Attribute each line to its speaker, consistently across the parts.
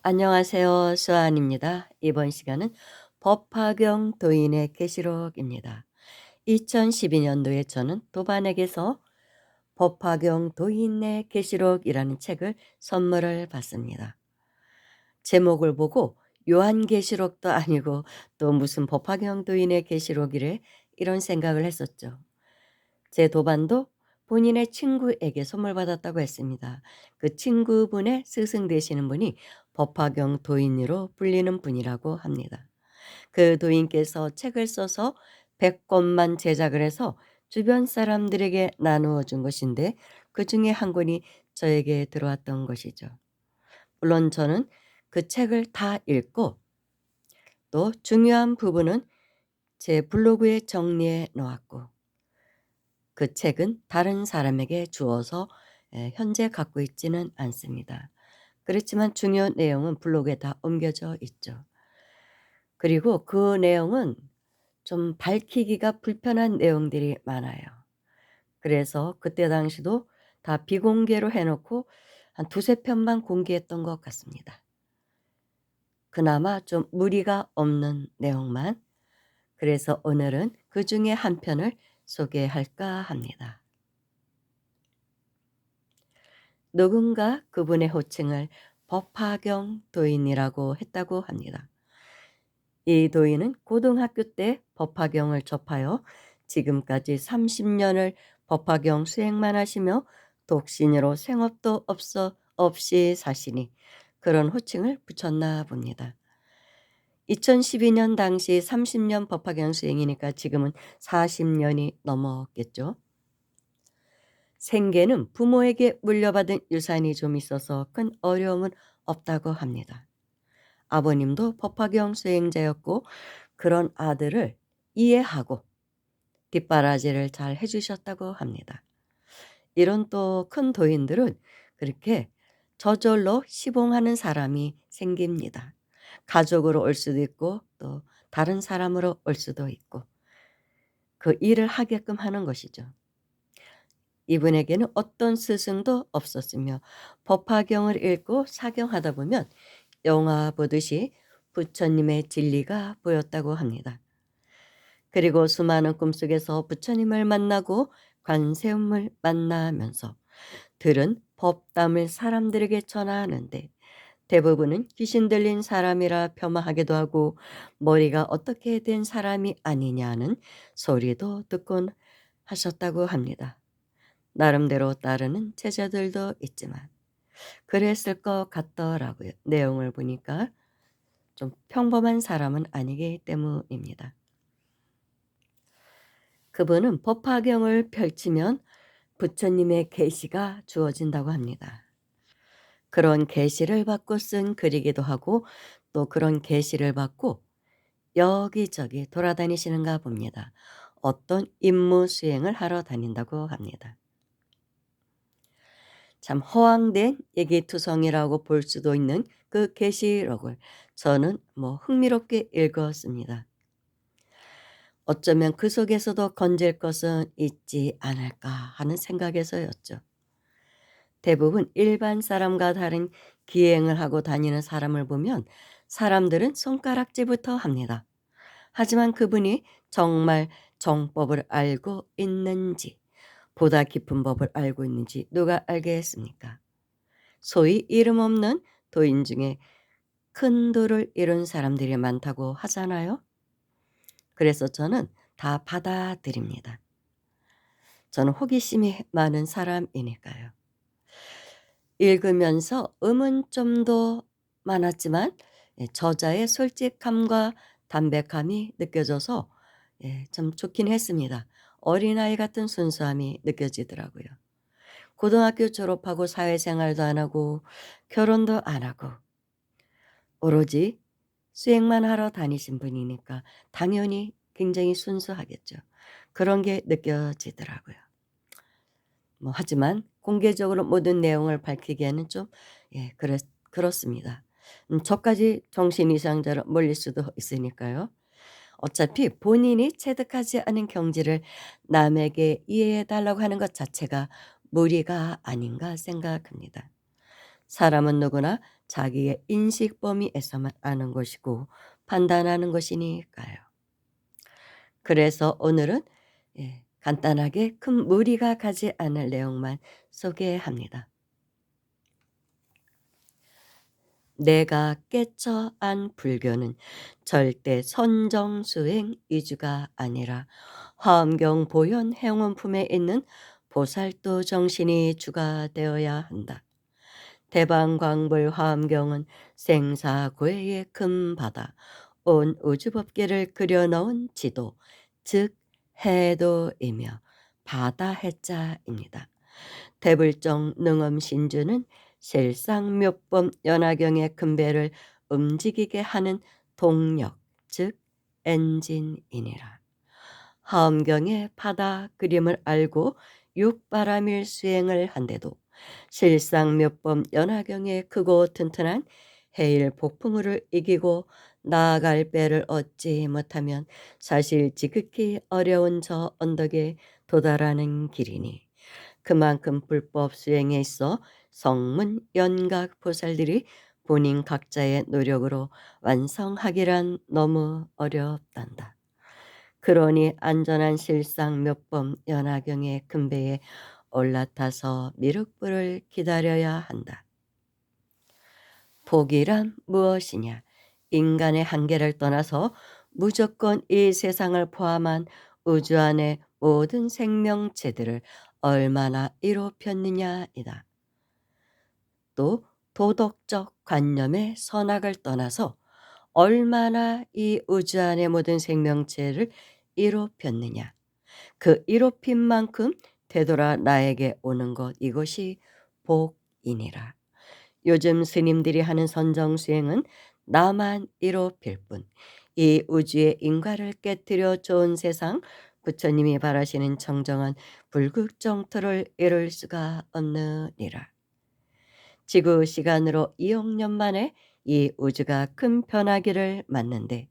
Speaker 1: 안녕하세요. 수아입니다. 이번 시간은 법화경 도인의 계시록입니다. 2012년도에 저는 도반에게서 법화경 도인의 계시록이라는 책을 선물을 받습니다. 제목을 보고 요한계시록도 아니고 또 무슨 법화경 도인의 계시록이래 이런 생각을 했었죠. 제 도반도 본인의 친구에게 선물 받았다고 했습니다. 그 친구분의 스승 되시는 분이 법화경 도인으로 불리는 분이라고 합니다. 그 도인께서 책을 써서 100권만 제작을 해서 주변 사람들에게 나누어 준 것인데 그중에 한 권이 저에게 들어왔던 것이죠. 물론 저는 그 책을 다 읽고 또 중요한 부분은 제 블로그에 정리해 놓았고 그 책은 다른 사람에게 주어서 현재 갖고 있지는 않습니다. 그렇지만 중요한 내용은 블로그에 다 옮겨져 있죠. 그리고 그 내용은 좀 밝히기가 불편한 내용들이 많아요. 그래서 그때 당시도 다 비공개로 해 놓고 한 두세 편만 공개했던 것 같습니다. 그나마 좀 무리가 없는 내용만. 그래서 오늘은 그중에 한 편을 소개할까 합니다. 누군가 그분의 호칭을 법화경 도인이라고 했다고 합니다. 이 도인은 고등학교 때 법화경을 접하여 지금까지 30년을 법화경 수행만 하시며 독신으로 생업도 없이 사시니 그런 호칭을 붙였나 봅니다. 2012년 당시 30년 법화경 수행이니까 지금은 40년이 넘었겠죠. 생계는 부모에게 물려받은 유산이 좀 있어서 큰 어려움은 없다고 합니다. 아버님도 법화경 수행자였고 그런 아들을 이해하고 뒷바라지를 잘 해주셨다고 합니다. 이런 또 큰 도인들은 그렇게 저절로 시봉하는 사람이 생깁니다. 가족으로 올 수도 있고 또 다른 사람으로 올 수도 있고 그 일을 하게끔 하는 것이죠. 이분에게는 어떤 스승도 없었으며 법화경을 읽고 사경하다 보면 영화 보듯이 부처님의 진리가 보였다고 합니다. 그리고 수많은 꿈속에서 부처님을 만나고 관세음을 만나면서 들은 법담을 사람들에게 전하는데 대부분은 귀신 들린 사람이라 폄하하기도 하고 머리가 어떻게 된 사람이 아니냐는 소리도 듣곤 하셨다고 합니다. 나름대로 따르는 제자들도 있지만 그랬을 것 같더라고요. 내용을 보니까 좀 평범한 사람은 아니기 때문입니다. 그분은 법화경을 펼치면 부처님의 계시가 주어진다고 합니다. 그런 계시를 받고 쓴 글이기도 하고 또 그런 계시를 받고 여기저기 돌아다니시는가 봅니다. 어떤 임무 수행을 하러 다닌다고 합니다. 참 허황된 얘기투성이라고 볼 수도 있는 그 계시록을 저는 흥미롭게 읽었습니다. 어쩌면 그 속에서도 건질 것은 있지 않을까 하는 생각에서였죠. 대부분 일반 사람과 다른 기행을 하고 다니는 사람을 보면 사람들은 손가락질부터 합니다. 하지만 그분이 정말 정법을 알고 있는지 보다 깊은 법을 알고 있는지 누가 알겠습니까? 소위 이름 없는 도인 중에 큰 도를 이룬 사람들이 많다고 하잖아요. 그래서 저는 다 받아들입니다. 저는 호기심이 많은 사람이니까요. 읽으면서 의문점도 많았지만 저자의 솔직함과 담백함이 느껴져서 참 좋긴 했습니다. 어린아이 같은 순수함이 느껴지더라고요. 고등학교 졸업하고 사회생활도 안 하고 결혼도 안 하고 오로지 수행만 하러 다니신 분이니까 당연히 굉장히 순수하겠죠. 그런 게 느껴지더라고요. 하지만 공개적으로 모든 내용을 밝히기에는 좀 그렇습니다. 저까지 정신 이상자로 몰릴 수도 있으니까요. 어차피 본인이 체득하지 않은 경지를 남에게 이해해 달라고 하는 것 자체가 무리가 아닌가 생각합니다. 사람은 누구나 자기의 인식 범위에서만 아는 것이고 판단하는 것이니까요. 그래서 오늘은 간단하게 큰 무리가 가지 않을 내용만 소개합니다. 내가 깨쳐 안 불교는 절대 선정수행 위주가 아니라 화엄경 보현 행원품에 있는 보살도 정신이 주가 되어야 한다. 대방광불 화엄경은 생사고해의 큰 바다, 온 우주법계를 그려넣은 지도, 즉 해도이며 바다 해자입니다. 대불정 능엄신주는 실상묘법 연화경의 큰 배를 움직이게 하는 동력, 즉 엔진이니라. 하엄경의 바다 그림을 알고 육바라밀 수행을 한데도 실상묘법 연화경의 크고 튼튼한 해일 폭풍우를 이기고 나아갈 배를 얻지 못하면 사실 지극히 어려운 저 언덕에 도달하는 길이니 그만큼 불법 수행에 있어 성문 연각 보살들이 본인 각자의 노력으로 완성하기란 너무 어렵단다. 그러니 안전한 실상 몇 번 연화경의 큰 배에 올라타서 미륵불을 기다려야 한다. 복이란 무엇이냐? 인간의 한계를 떠나서 무조건 이 세상을 포함한 우주 안의 모든 생명체들을 얼마나 이롭혔느냐이다. 또 도덕적 관념의 선악을 떠나서 얼마나 이 우주 안의 모든 생명체를 이롭혔느냐. 그 이롭힌 만큼 되돌아 나에게 오는 것, 이것이 복이니라. 요즘 스님들이 하는 선정수행은 나만 이롭힐 뿐, 이 우주의 인과를 깨뜨려 좋은 세상, 부처님이 바라시는 청정한 불극정토를 이룰 수가 없느니라. 지구 시간으로 2억 년 만에 이 우주가 큰 변화기를 맞는데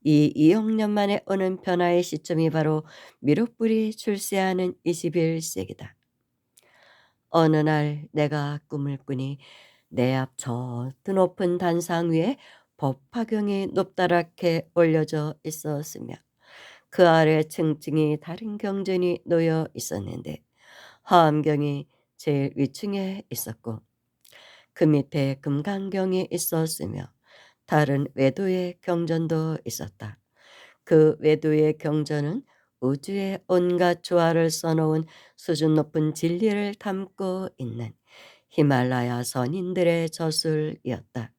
Speaker 1: 이 2억 년 만에 오는 변화의 시점이 바로 미륵불이 출세하는 21세기다. 어느 날 내가 꿈을 꾸니 내 앞 저 드높은 단상 위에 법화경이 높다랗게 올려져 있었으며 그 아래 층층이 다른 경전이 놓여 있었는데 화엄경이 제일 위층에 있었고 그 밑에 금강경이 있었으며 다른 외도의 경전도 있었다. 그 외도의 경전은 우주의 온갖 조화를 써놓은 수준 높은 진리를 담고 있는 히말라야 선인들의 저술이었다.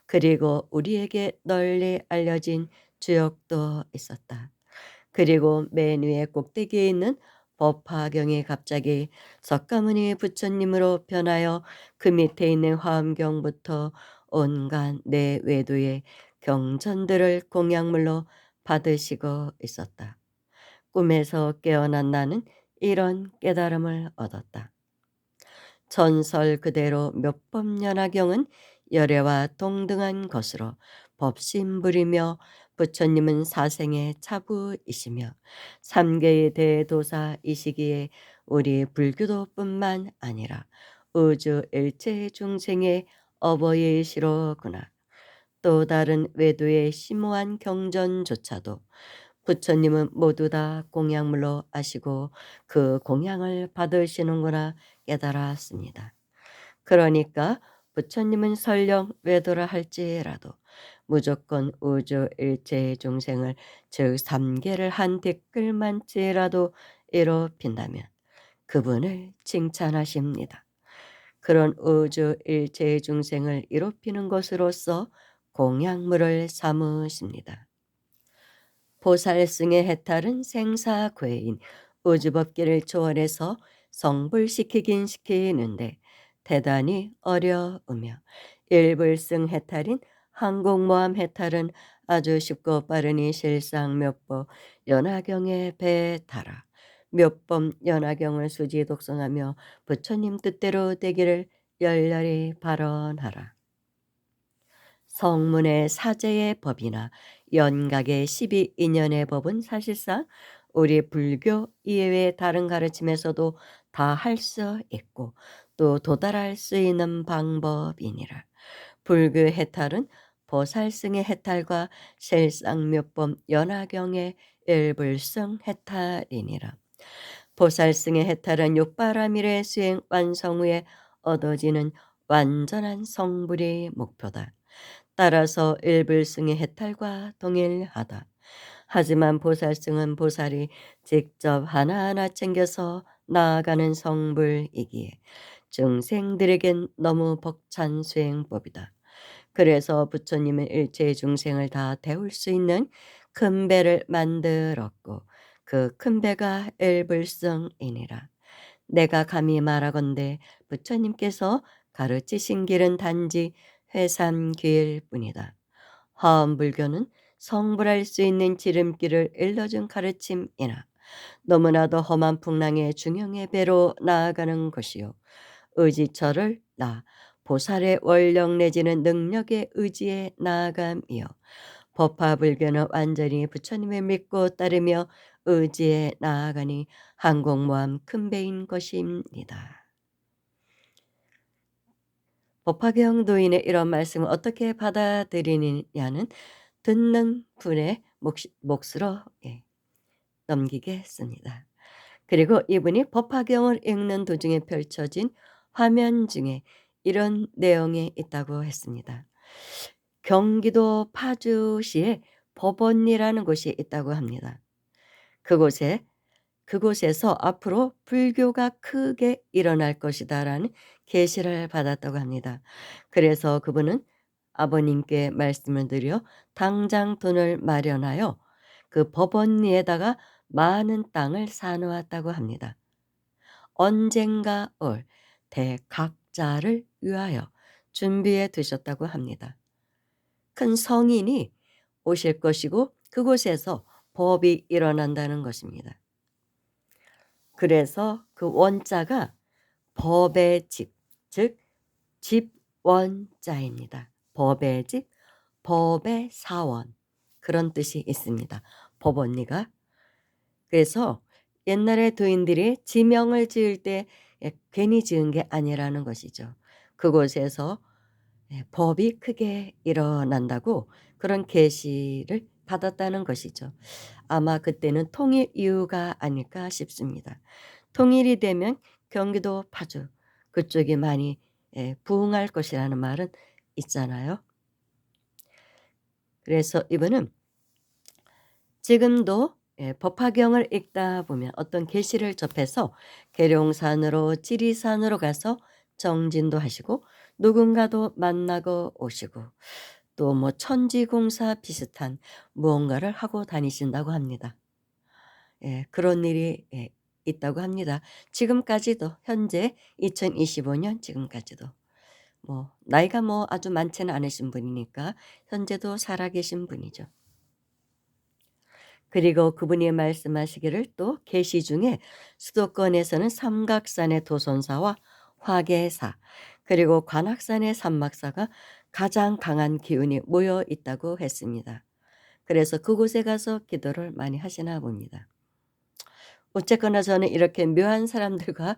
Speaker 1: 그리고 우리에게 널리 알려진 주역도 있었다. 그리고 맨 위에 꼭대기에 있는 법화경이 갑자기 석가모니 부처님으로 변하여 그 밑에 있는 화엄경부터 온갖 내 외도의 경전들을 공약물로 받으시고 있었다. 꿈에서 깨어난 나는 이런 깨달음을 얻었다. 전설 그대로 몇법연화경은 열애와 동등한 것으로 법신부리며 부처님은 사생의 차부이시며 삼계의 대도사이시기에 우리 불교도뿐만 아니라 우주 일체 중생의 어버이시로구나. 또 다른 외도의 심오한 경전조차도 부처님은 모두 다 공양물로 아시고 그 공양을 받으시는구나 깨달았습니다. 그러니까 부처님은 설령 외도라 할지라도 무조건 우주 일체의 중생을 즉 삼계를 한 댓글만치라도 이롭힌다면 그분을 칭찬하십니다. 그런 우주 일체의 중생을 이롭히는 것으로서 공양물을 삼으십니다. 보살승의 해탈은 생사괴인 우주법계를 초월해서 성불시키긴 시키는데 대단히 어려우며 일불승 해탈인 항공모함 해탈은 아주 쉽고 빠르니 실상 몇법 연화경에 배에 달아 몇 번 연화경을 수지 독성하며 부처님 뜻대로 되기를 열렬히 발언하라. 성문의 사제의 법이나 연각의 12인연의 법은 사실상 우리 불교 이외의 다른 가르침에서도 다 할 수 있고 또 도달할 수 있는 방법이니라. 불교 해탈은 보살승의 해탈과 실상묘법 연화경의 일불승 해탈이니라. 보살승의 해탈은 육바라밀의 수행 완성 후에 얻어지는 완전한 성불이 목표다. 따라서 일불승의 해탈과 동일하다. 하지만 보살승은 보살이 직접 하나하나 챙겨서 나아가는 성불이기에 중생들에겐 너무 벅찬 수행법이다. 그래서 부처님은 일체 중생을 다 태울 수 있는 큰 배를 만들었고 그 큰 배가 일불성이니라. 내가 감히 말하건대 부처님께서 가르치신 길은 단지 회삼길 뿐이다. 화엄불교는 성불할 수 있는 지름길을 일러준 가르침이나 너무나도 험한 풍랑의 중형의 배로 나아가는 것이요 의지처를 보살의 원력 내지는 능력의 의지에 나아감이요 법화불교는 완전히 부처님을 믿고 따르며 의지에 나아가니 항공모함 큰 배인 것입니다. 법화경 도인의 이런 말씀을 어떻게 받아들이느냐는 듣는 분의 몫으로 넘기겠습니다. 그리고 이분이 법화경을 읽는 도중에 펼쳐진 화면 중에 이런 내용이 있다고 했습니다. 경기도 파주시에 법원리라는 곳이 있다고 합니다. 그곳에서 앞으로 불교가 크게 일어날 것이다라는 계시를 받았다고 합니다. 그래서 그분은 아버님께 말씀을 드려 당장 돈을 마련하여 그 법원리에다가 많은 땅을 사놓았다고 합니다. 언젠가 올 대각자를 위하여 준비해 두셨다고 합니다. 큰 성인이 오실 것이고 그곳에서 법이 일어난다는 것입니다. 그래서 그 원자가 법의 집, 즉 집원자입니다. 법의 집, 법의 사원 그런 뜻이 있습니다. 법원리가. 그래서 옛날에 도인들이 지명을 지을 때 괜히 지은 게 아니라는 것이죠. 그곳에서 법이 크게 일어난다고 그런 계시를 받았다는 것이죠. 아마 그때는 통일 이유가 아닐까 싶습니다. 통일이 되면 경기도 파주 그쪽이 많이 부흥할 것이라는 말은 있잖아요. 그래서 이분은 지금도 법화경을 읽다 보면 어떤 계시를 접해서 계룡산으로 지리산으로 가서 정진도 하시고 누군가도 만나고 오시고 또 뭐 천지공사 비슷한 무언가를 하고 다니신다고 합니다. 그런 일이 있다고 합니다. 지금까지도 현재 2025년 지금까지도 뭐 나이가 뭐 아주 많지는 않으신 분이니까 현재도 살아계신 분이죠. 그리고 그분이 말씀하시기를 또 계시 중에 수도권에서는 삼각산의 도선사와 화계사 그리고 관악산의 산막사가 가장 강한 기운이 모여 있다고 했습니다. 그래서 그곳에 가서 기도를 많이 하시나 봅니다. 어쨌거나 저는 이렇게 묘한 사람들과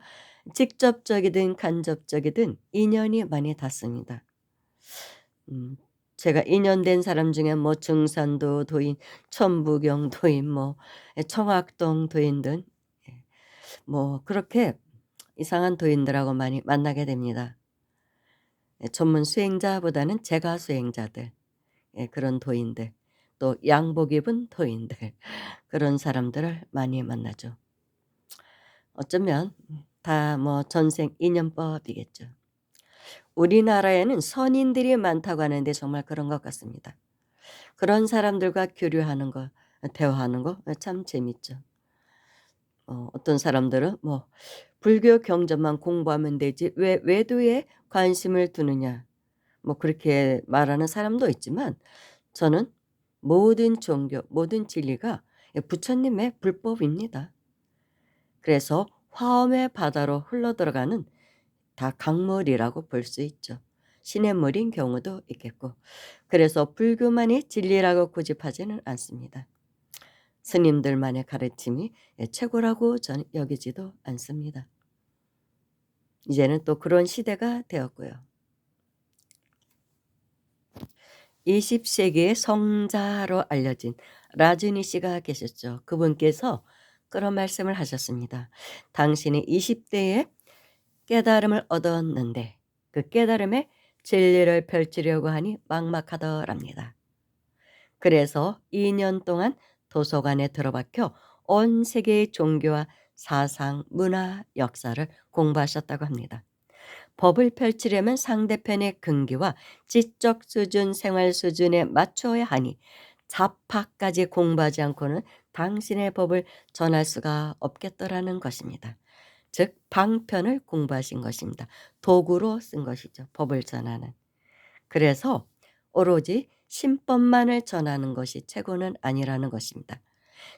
Speaker 1: 직접적이든 간접적이든 인연이 많이 닿습니다. 음, 제가 인연된 사람 중에 뭐 증산도 도인, 천부경 도인, 뭐 청학동 도인 등 뭐 그렇게 이상한 도인들하고 많이 만나게 됩니다. 전문 수행자보다는 제가 수행자들, 그런 도인들, 또 양복 입은 도인들 그런 사람들을 많이 만나죠. 어쩌면 다 뭐 전생 인연법이겠죠. 우리나라에는 선인들이 많다고 하는데 정말 그런 것 같습니다. 그런 사람들과 교류하는 거, 대화하는 거 참 재밌죠. 어떤 사람들은 뭐 불교 경전만 공부하면 되지 왜 외도에 관심을 두느냐 뭐 그렇게 말하는 사람도 있지만 저는 모든 종교, 모든 진리가 부처님의 불법입니다. 그래서 화엄의 바다로 흘러들어가는 다 강물이라고 볼 수 있죠. 시냇물인 경우도 있겠고 그래서 불교만이 진리라고 고집하지는 않습니다. 스님들만의 가르침이 최고라고 저는 여기지도 않습니다. 이제는 또 그런 시대가 되었고요. 20세기의 성자로 알려진 라즈니 씨가 계셨죠. 그분께서 그런 말씀을 하셨습니다. 당신이 20대에 깨달음을 얻었는데 그 깨달음에 진리를 펼치려고 하니 막막하더랍니다. 그래서 2년 동안 도서관에 들어박혀 온 세계의 종교와 사상, 문화, 역사를 공부하셨다고 합니다. 법을 펼치려면 상대편의 근기와 지적 수준, 생활 수준에 맞춰야 하니 자파까지 공부하지 않고는 당신의 법을 전할 수가 없겠더라는 것입니다. 즉 방편을 공부하신 것입니다. 도구로 쓴 것이죠. 법을 전하는. 그래서 오로지 신법만을 전하는 것이 최고는 아니라는 것입니다.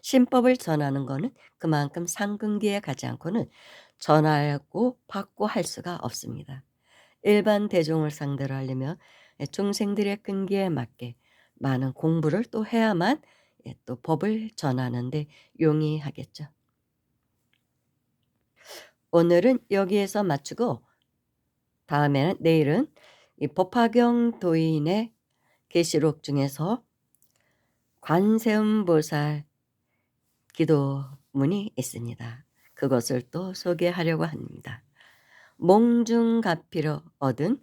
Speaker 1: 신법을 전하는 것은 그만큼 상근기에 가지 않고는 전하고 받고 할 수가 없습니다. 일반 대중을 상대로 하려면 중생들의 끈기에 맞게 많은 공부를 또 해야만 또 법을 전하는 데 용이하겠죠. 오늘은 여기에서 마치고 다음에는 내일은 이 법화경 도인의 계시록 중에서 관세음보살 기도문이 있습니다. 그것을 또 소개하려고 합니다. 몽중가피로 얻은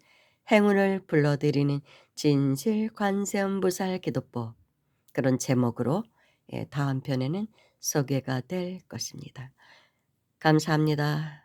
Speaker 1: 행운을 불러들이는 진실 관세음보살 기도법, 그런 제목으로 다음 편에는 소개가 될 것입니다. 감사합니다.